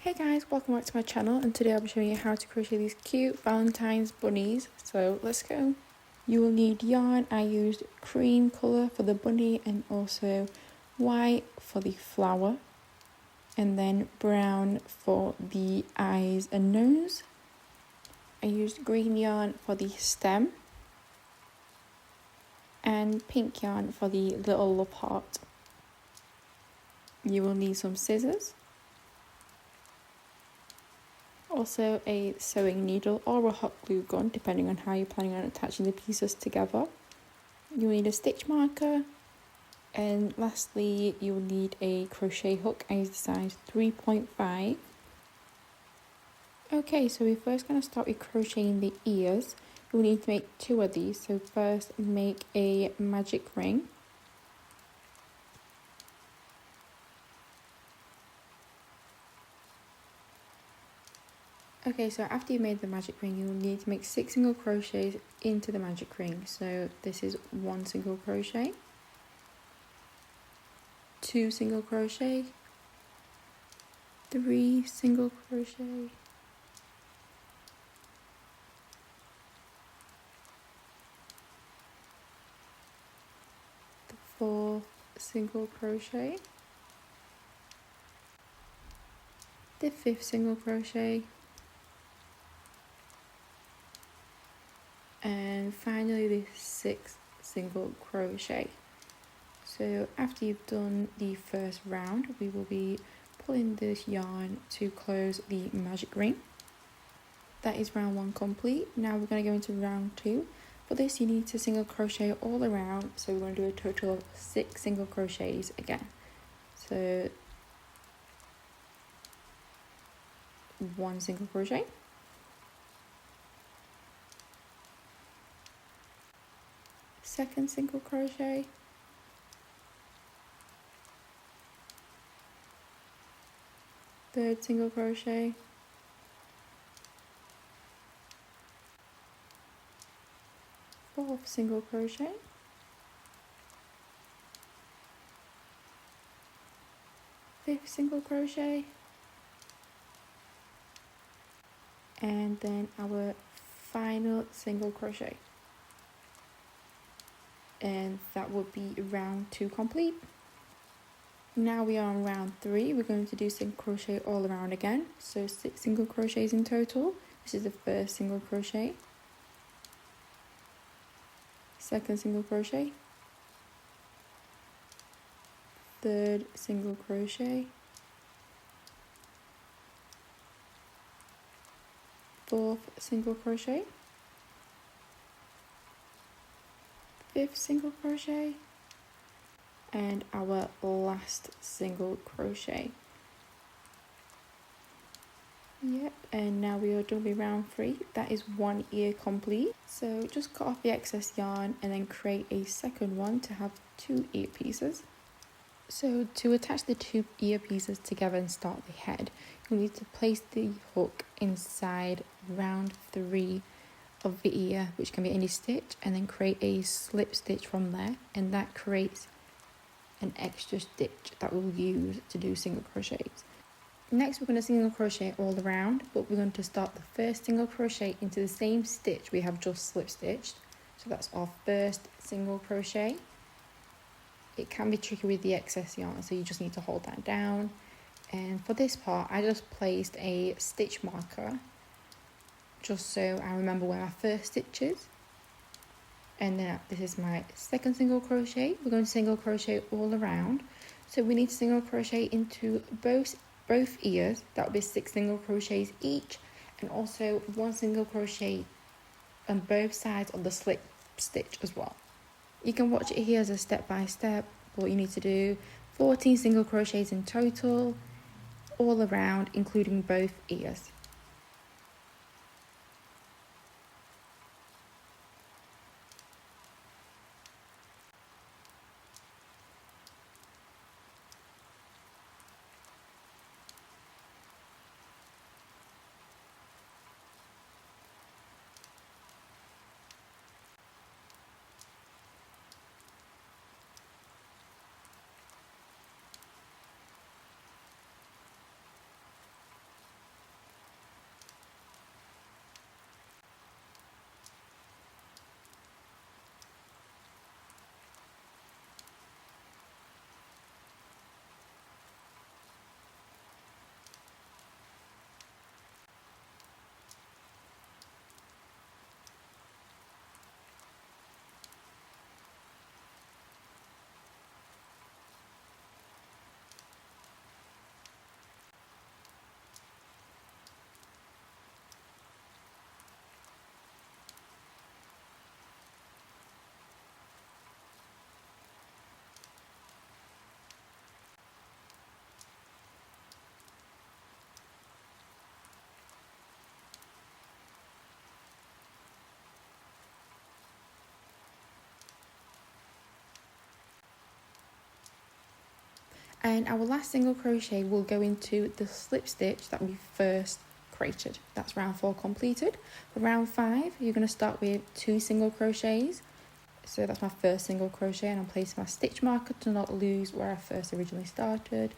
Hey guys, welcome back to my channel, and today I'll be showing you how to crochet these cute Valentine's bunnies. So let's go. You will need yarn. I used cream colour for the bunny and also white for the flower, and then brown for the eyes and nose. I used green yarn for the stem and pink yarn for the little love heart. You will need some scissors, also a sewing needle or a hot glue gun depending on how you're planning on attaching the pieces together. You'll need a stitch marker, and lastly you'll need a crochet hook. I use the size 3.5. Okay, so we're first going to start with crocheting the ears. You'll need to make 2 of these. So first make a magic ring. Okay, so after you've made the magic ring, you'll need to make 6 single crochets into the magic ring. So this is 1 single crochet, 2 single crochet, 3 single crochet, 4 single crochet, the 5th single crochet, and finally the 6th single crochet. So after you've done the first round, we will be pulling this yarn to close the magic ring. That is round 1 complete. Now we're going to go into round 2. For this you need to single crochet all around, so we're going to do a total of 6 single crochets again. So 1 single crochet, second single crochet, third single crochet, fourth single crochet, fifth single crochet, and then our final single crochet, and that would be round 2 complete. Now we are on round 3. We're going to do single crochet all around again, so 6 single crochets in total. This is the first single crochet, second single crochet, third single crochet, fourth single crochet, fifth single crochet, and our last single crochet. Yep, and now we are done with round 3. That is 1 ear complete. So just cut off the excess yarn and then create a second one to have 2 ear pieces. So to attach the 2 ear pieces together and start the head, you'll need to place the hook inside round 3 of the ear, which can be any stitch, and then create a slip stitch from there, and that creates an extra stitch that we'll use to do single crochets. Next we're going to single crochet all around, but we're going to start the first single crochet into the same stitch we have just slip stitched. So that's our first single crochet. It can be tricky with the excess yarn, so you just need to hold that down. And for this part I just placed a stitch marker just so I remember where my first stitch is. And then this is my second single crochet. We're going to single crochet all around, so we need to single crochet into both ears. That will be 6 single crochets each, and also 1 single crochet on both sides of the slip stitch as well. You can watch it here as a step by step. What you need to do: 14 single crochets in total all around, including both ears. And our last single crochet will go into the slip stitch that we first created. That's round 4 completed. For round 5, you're going to start with 2 single crochets. So that's my first single crochet, and I'm placing my stitch marker to not lose where I first originally started.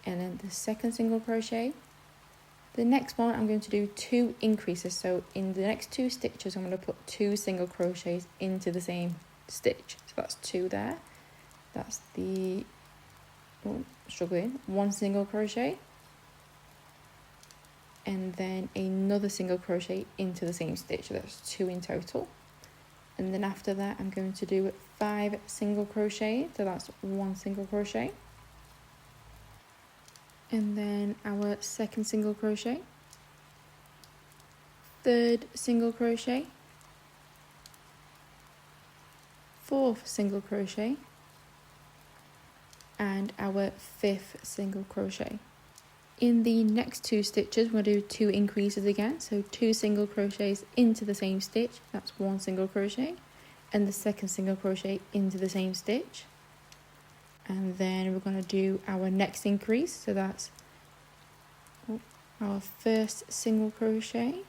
And then the second single crochet. The next one, I'm going to do 2 increases. So in the next 2 stitches, I'm going to put 2 single crochets into the same stitch. So that's 2 there. That's the, struggling, 1 single crochet. And then another single crochet into the same stitch. So that's 2 in total. And then after that, I'm going to do 5 single crochet. So that's 1 single crochet. And then our second single crochet. Third single crochet. Fourth single crochet. And our 5th single crochet. In the next 2 stitches, we're going to do 2 increases again. So 2 single crochets into the same stitch. That's 1 single crochet. And the second single crochet into the same stitch. And then we're going to do our next increase. So that's our first single crochet.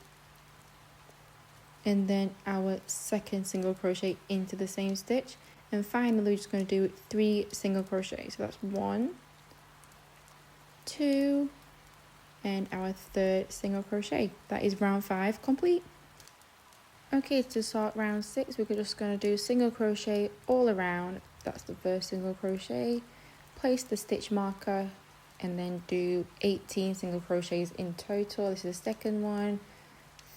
And then our second single crochet into the same stitch. And finally, we're just going to do 3 single crochets. So that's 1, 2, and our 3rd single crochet. That is round 5 complete. Okay, to start round 6, we're just going to do single crochet all around. That's the first single crochet. Place the stitch marker and then do 18 single crochets in total. This is the second one,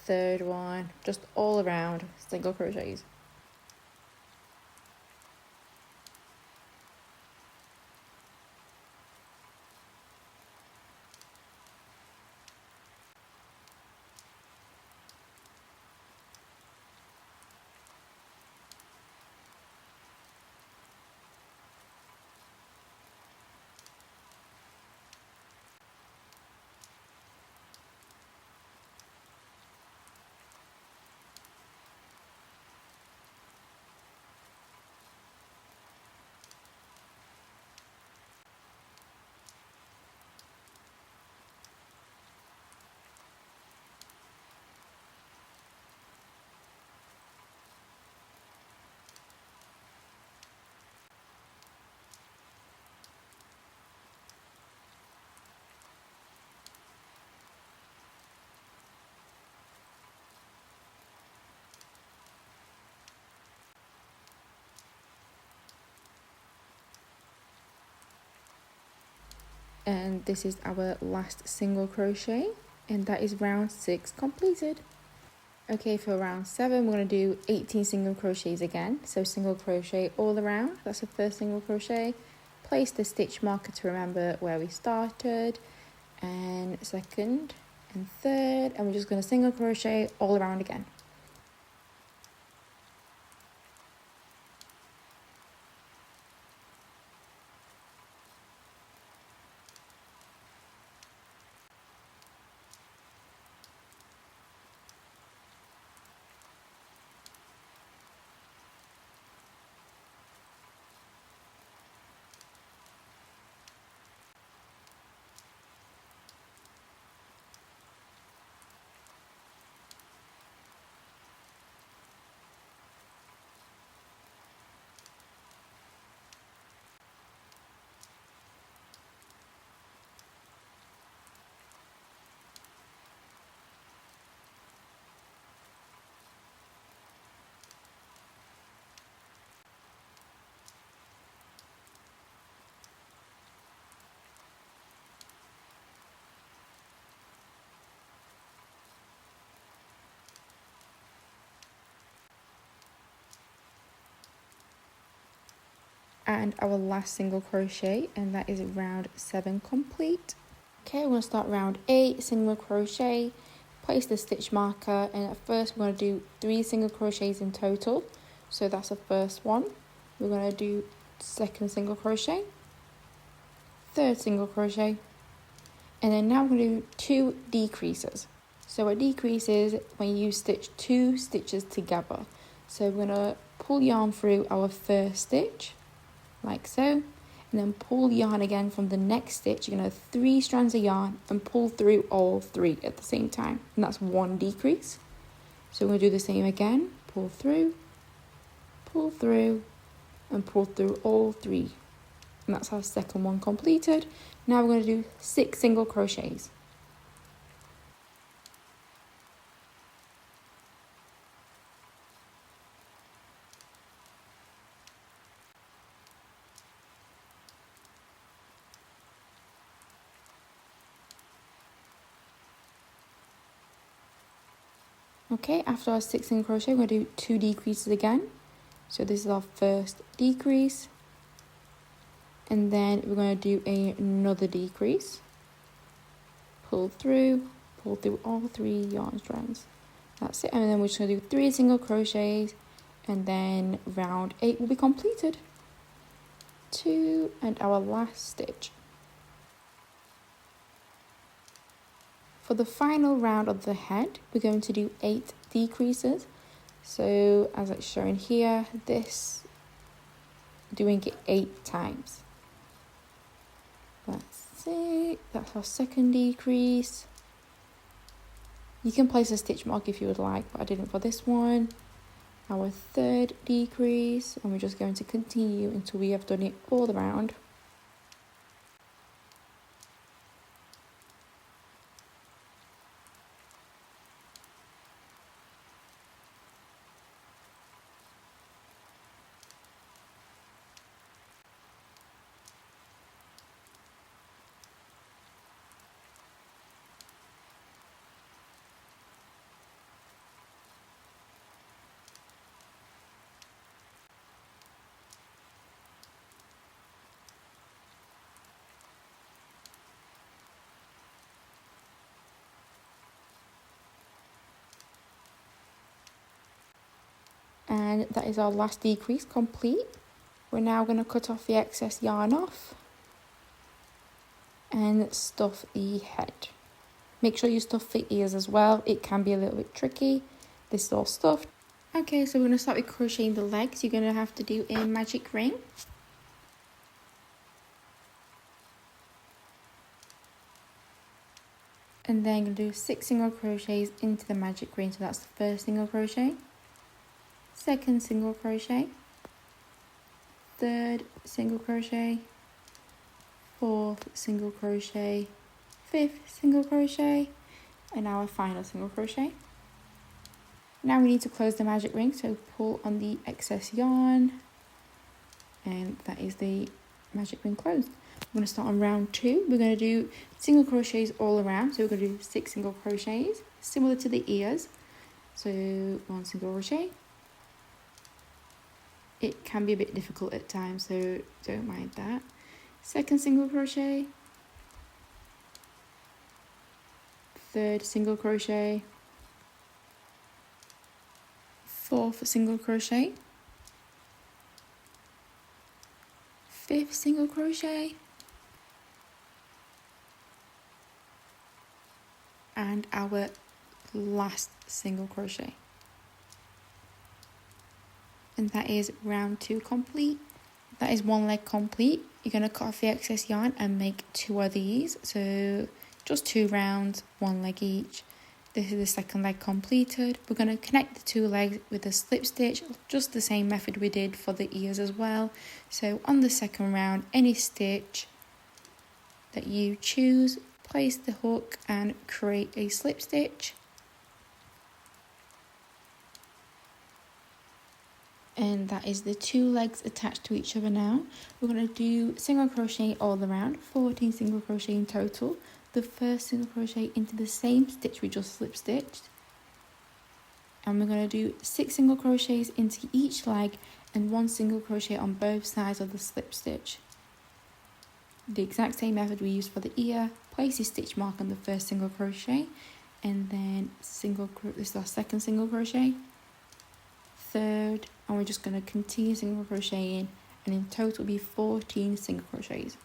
third one, just all around single crochets. And this is our last single crochet, and that is round 6 completed. Okay, for round 7 we're going to do 18 single crochets again. So single crochet all around. That's the first single crochet. Place the stitch marker to remember where we started, and second and third, and we're just going to single crochet all around again. And our last single crochet, and that is round 7 complete. Okay, we're going to start round 8, single crochet, place the stitch marker, and at first we're going to do 3 single crochets in total. So that's the first one. We're going to do second single crochet, third single crochet, and then now we're going to do 2 decreases. So a decrease is when you stitch 2 stitches together. So we're going to pull yarn through our first stitch, like so, and then pull yarn again from the next stitch. You're going to have 3 strands of yarn and pull through all 3 at the same time, and that's 1 decrease. So we're going to do the same again, pull through, and pull through all 3, and that's our second one completed. Now we're going to do 6 single crochets. Okay, after our 6 single crochet, we're going to do 2 decreases again. So this is our first decrease, and then we're going to do another decrease. Pull through all 3 yarn strands. That's it, and then we're just going to do 3 single crochets, and then round 8 will be completed. 2, and our last stitch. For the final round of the head, we're going to do 8 decreases. So as it's shown here, doing it 8 times. That's it. That's our second decrease. You can place a stitch mark if you would like, but I didn't for this one. Our third decrease, and we're just going to continue until we have done it all around. And that is our last decrease complete. We're now going to cut off the excess yarn off and stuff the head. Make sure you stuff the ears as well. It can be a little bit tricky. This is all stuffed. Okay, so we're going to start with crocheting the legs. You're going to have to do a magic ring. And then you're going to do 6 single crochets into the magic ring. So that's the first single crochet, second single crochet, third single crochet, fourth single crochet, fifth single crochet, and our final single crochet. Now we need to close the magic ring, so pull on the excess yarn, and that is the magic ring closed. We're going to start on round 2. We're going to do single crochets all around, so we're going to do 6 single crochets, similar to the ears. So 1 single crochet. It can be a bit difficult at times, so don't mind that. Second single crochet, third single crochet, fourth single crochet, fifth single crochet, and our last single crochet. And that is round 2 complete. That is 1 leg complete. You're going to cut off the excess yarn and make 2 of these. So just 2 rounds, 1 leg each. This is the second leg completed. We're going to connect the 2 legs with a slip stitch, just the same method we did for the ears as well. So on the second round, any stitch that you choose, place the hook and create a slip stitch. And that is the 2 legs attached to each other now. We're going to do single crochet all around, 14 single crochet in total. The first single crochet into the same stitch we just slip stitched. And we're going to do 6 single crochets into each leg and 1 single crochet on both sides of the slip stitch. The exact same method we used for the ear. Place your stitch mark on the first single crochet, and then this is our second single crochet, third, and we're just going to continue single crocheting, and in total be 14 single crochets.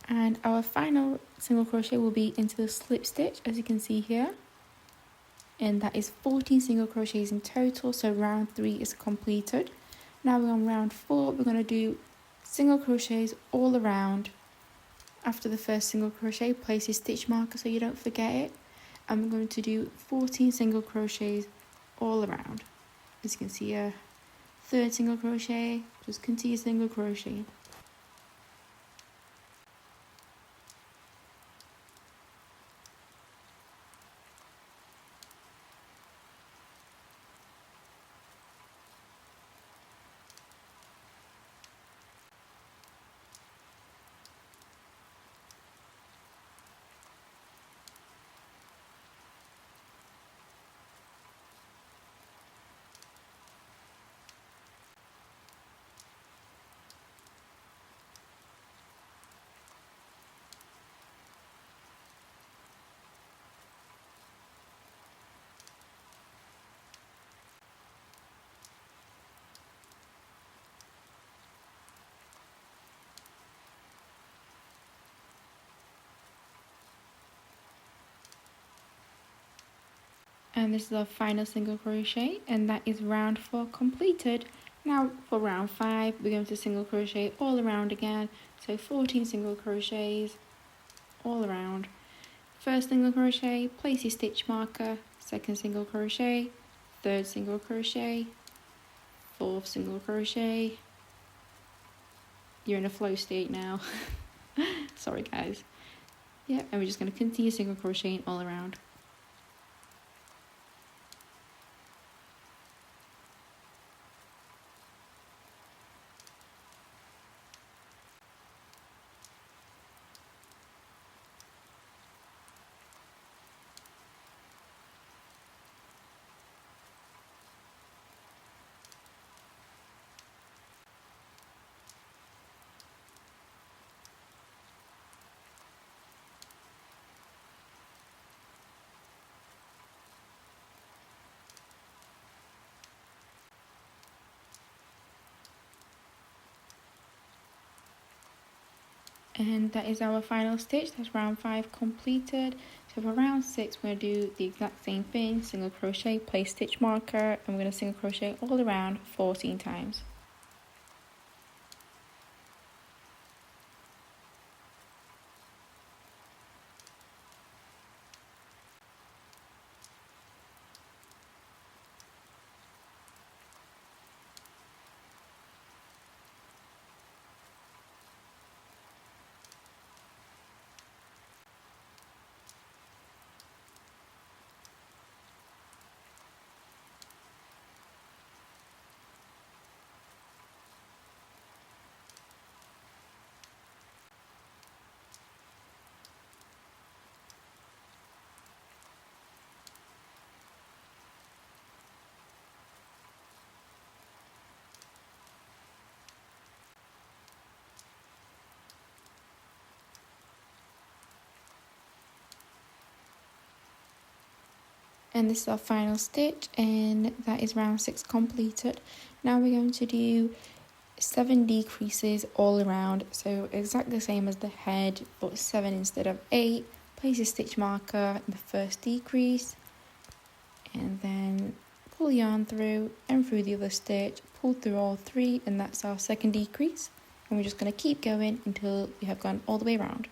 And our final single crochet will be into the slip stitch, as you can see here. And that is 14 single crochets in total, so round 3 is completed. Now we're on round 4, we're going to do single crochets all around. After the first single crochet, place your stitch marker so you don't forget it. And we're going to do 14 single crochets all around. As you can see here, third single crochet, just continue single crochet. And this is our final single crochet, and that is round 4 completed. Now for round 5, we're going to single crochet all around again, so 14 single crochets all around. First single crochet, place your stitch marker, second single crochet, third single crochet, fourth single crochet. You're in a flow state now. Sorry guys. Yeah, and we're just going to continue single crocheting all around. And that is our final stitch. That's round 5 completed. So for round 6, we're going to do the exact same thing. Single crochet, place stitch marker, and we're going to single crochet all around 14 times. And this is our final stitch, and that is round 6 completed. Now we're going to do 7 decreases all around, so exactly the same as the head, but 7 instead of 8. Place a stitch marker in the first decrease, and then pull the yarn through and through the other stitch, pull through all 3, and that's our second decrease. And we're just going to keep going until we have gone all the way around.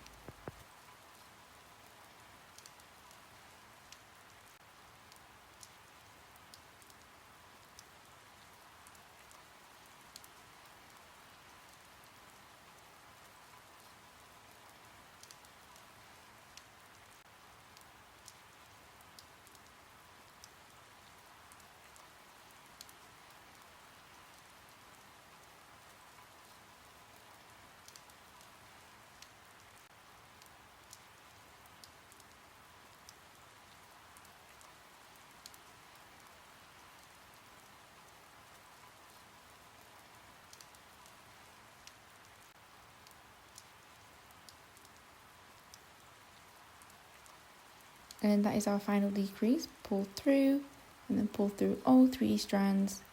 And that is our final decrease. Pull through, and then pull through all 3 strands,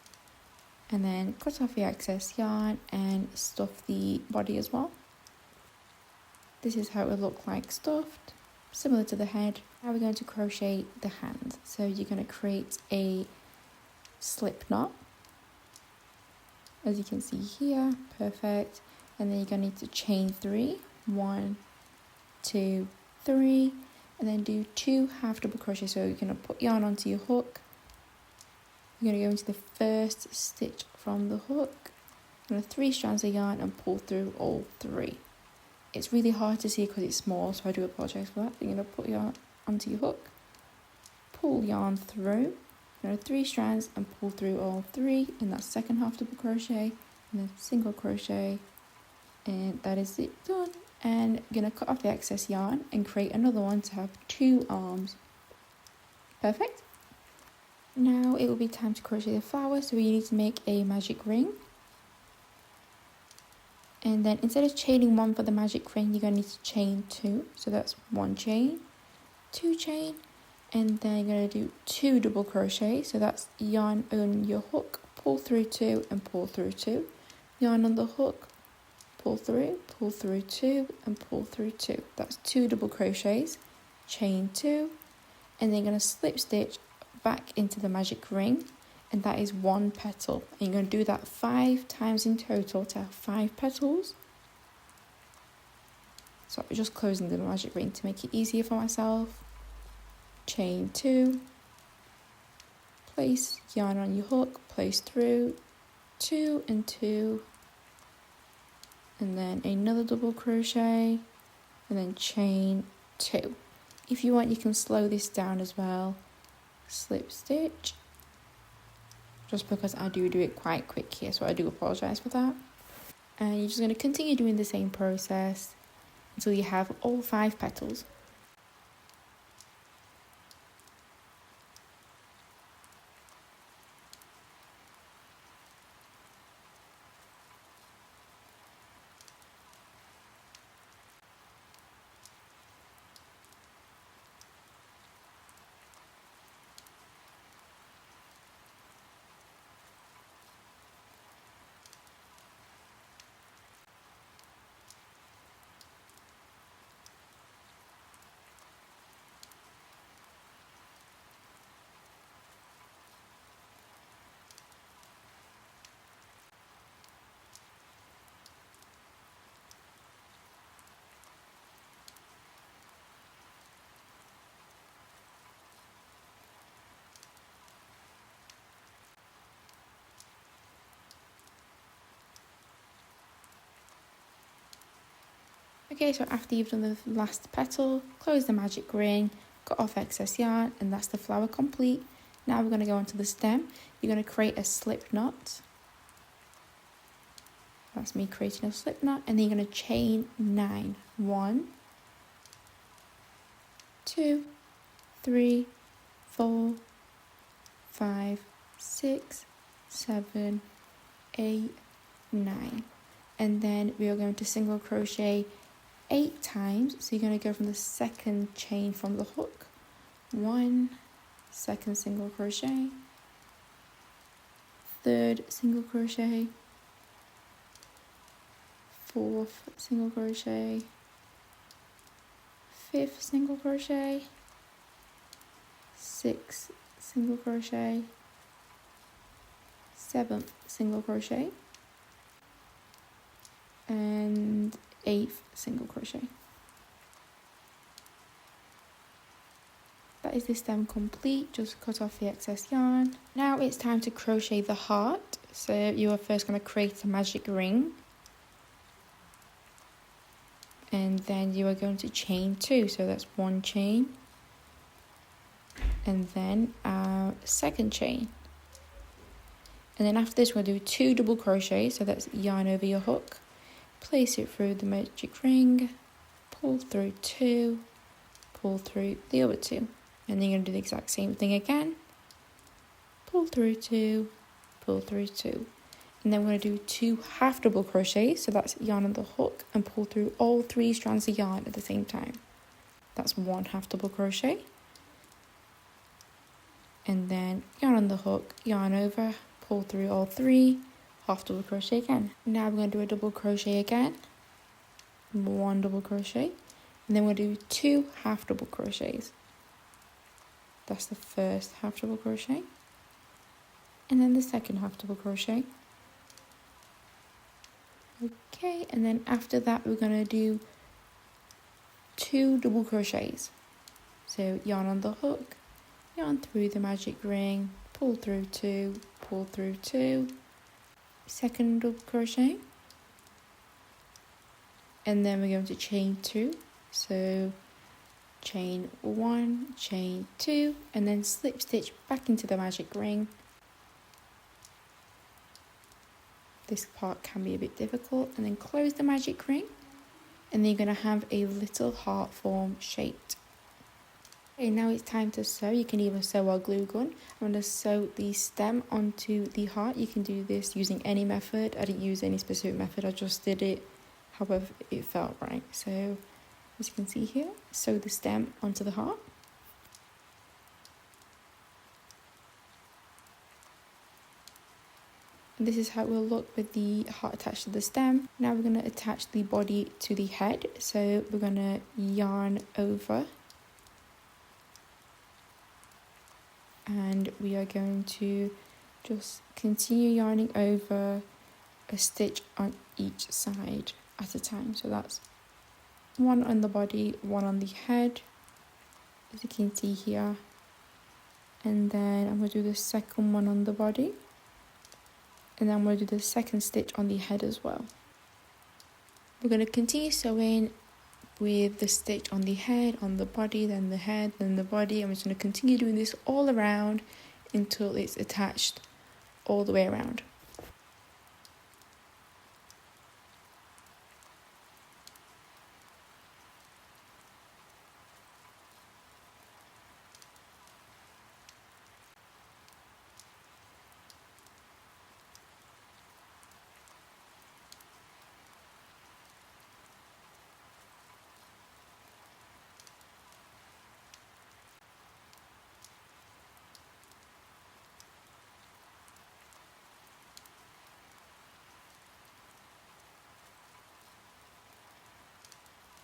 and then cut off your excess yarn and stuff the body as well. This is how it will look like stuffed, similar to the head. Now we're going to crochet the hand. So you're going to create a slip knot, as you can see here, perfect. And then you're going to need to chain 3, 1, 2, 3, and then do 2 half double crochet. So you're going to put yarn onto your hook. You're going to go into the first stitch from the hook. You're going to 3 strands of yarn and pull through all 3. It's really hard to see because it's small, so I do apologise for that. You're going to put yarn onto your hook, pull yarn through, you're going to 3 strands and pull through all 3 in that second half double crochet, and then single crochet, and that is it done. And you're going to cut off the excess yarn and create another one to have 2 arms. Perfect. Now it will be time to crochet the flower, so you need to make a magic ring. And then instead of chaining 1 for the magic ring, you're going to need to chain 2. So that's 1 chain, 2 chain, and then you're going to do 2 double crochet. So that's yarn on your hook, pull through 2 and pull through 2. Yarn on the hook, pull through 2 and pull through 2. That's 2 double crochets, chain 2, and then you're going to slip stitch back into the magic ring. And that is 1 petal. And you're going to do that 5 times in total to have 5 petals. So I'm just closing the magic ring to make it easier for myself. Chain 2, place yarn on your hook, place through 2 and 2, and then another double crochet, and then chain 2. If you want, you can slow this down as well. Slip stitch. Just because I do it quite quick here, so I do apologise for that. And you're just going to continue doing the same process until you have all 5 petals. Okay, so after you've done the last petal, close the magic ring, cut off excess yarn, and that's the flower complete. Now we're going to go onto the stem. You're going to create a slip knot. That's me creating a slip knot, and then you're going to chain 9. 1, 2, 3, 4, 5, 6, 7, 8, 9. And then we are going to single crochet 8 times. So you're going to go from the second chain from the hook. 1, second single crochet, third single crochet, 4th single crochet, 5th single crochet, 6th single crochet, 7th single crochet, and 8th single crochet. That is the stem complete. Just cut off the excess yarn. Now it's time to crochet the heart. So you are first going to create a magic ring, and then you are going to chain 2. So that's 1 chain, and then a second chain, and then after this we're going to do 2 double crochets. So that's yarn over your hook, place it through the magic ring, pull through 2, pull through the other 2, and then you're going to do the exact same thing again. Pull through 2, pull through 2, and then we're going to do 2 half double crochets. So that's yarn on the hook and pull through all 3 strands of yarn at the same time. That's 1 half double crochet, and then yarn on the hook, yarn over, pull through all 3, half double crochet again. Now we're going to do a double crochet again, 1 double crochet, and then we'll do 2 half double crochets. That's the first half double crochet, and then the second half double crochet. Okay, and then after that we're going to do 2 double crochets. So yarn on the hook, yarn through the magic ring, pull through 2, pull through 2, second double crochet, and then we're going to chain 2. So chain 1, chain 2, and then slip stitch back into the magic ring. This part can be a bit difficult, and then close the magic ring, and then you're going to have a little heart form shaped. Okay, now it's time to sew. You can either sew or glue gun. I'm going to sew the stem onto the heart. You can do this using any method. I didn't use any specific method, I just did it however it felt right. So as you can see here, sew the stem onto the heart. And this is how it will look with the heart attached to the stem. Now we're going to attach the body to the head. So we're going to yarn over, and we are going to just continue yarning over a stitch on each side at a time. So that's 1 on the body, 1 on the head, as you can see here, and then I'm going to do the second one on the body, and then I'm going to do the second stitch on the head as well. We're going to continue sewing with the stitch on the head, on the body, then the head, then the body. I'm just going to continue doing this all around until it's attached all the way around.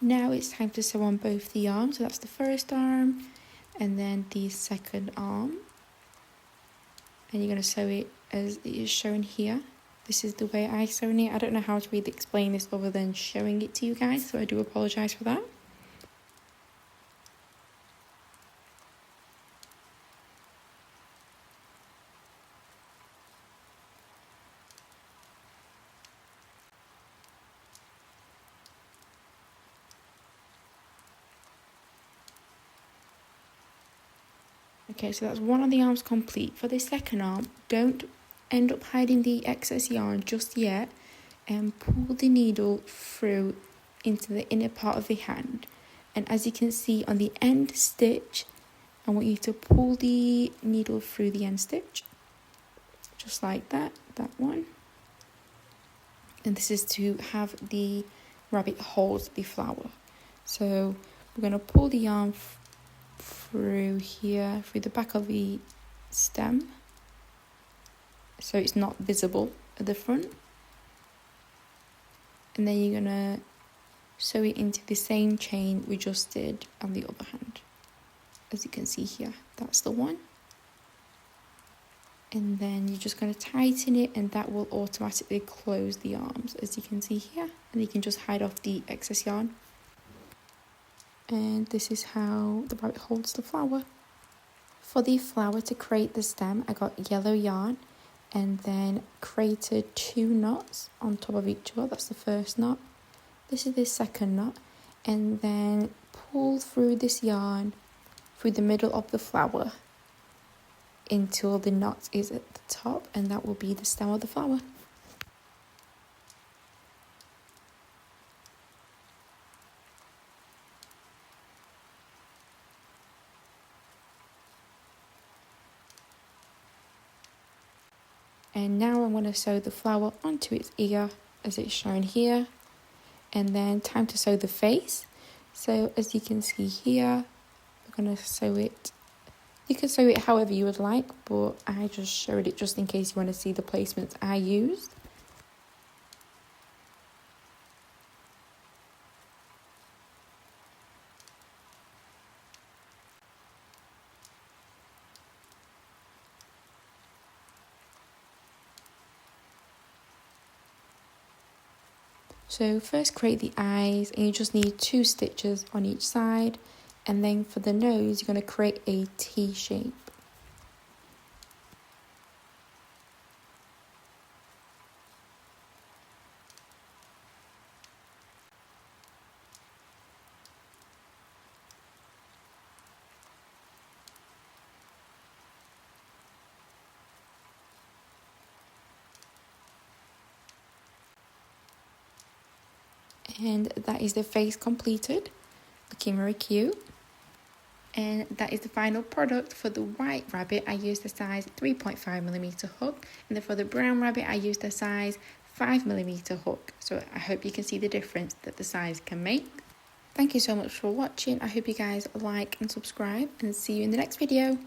Now it's time to sew on both the arms. So that's the first arm and then the second arm. And you're going to sew it as it is shown here. This is the way I sewn it. I don't know how to really explain this other than showing it to you guys, so I do apologise for that. Okay, so that's 1 of the arms complete. For the second arm, don't end up hiding the excess yarn just yet, and pull the needle through into the inner part of the hand. And as you can see on the end stitch, I want you to pull the needle through the end stitch, just like that one. And this is to have the rabbit hold the flower. So we're going to pull the yarn through here, through the back of the stem, so it's not visible at the front, and then you're gonna sew it into the same chain we just did on the other hand. As you can see here, that's the one, and then you're just going to tighten it, and that will automatically close the arms, as you can see here, and you can just hide off the excess yarn. And this is how the rabbit holds the flower. For the flower, to create the stem, I got yellow yarn and then created 2 knots on top of each other. That's the first knot. This is the second knot, and then pull through this yarn through the middle of the flower until the knot is at the top, and that will be the stem of the flower. And now I'm going to sew the flower onto its ear as it's shown here, and then time to sew the face. So as you can see here, we're going to sew it. You can sew it however you would like, but I just showed it just in case you want to see the placements I used. So first create the eyes, and you just need 2 stitches on each side, and then for the nose you're going to create a T shape. And that is the face completed, looking very cute. And that is the final product. For the white rabbit I used the size 3.5mm hook, and then for the brown rabbit I used the size 5mm hook. So I hope you can see the difference that the size can make. Thank you so much for watching. I hope you guys like and subscribe, and see you in the next video.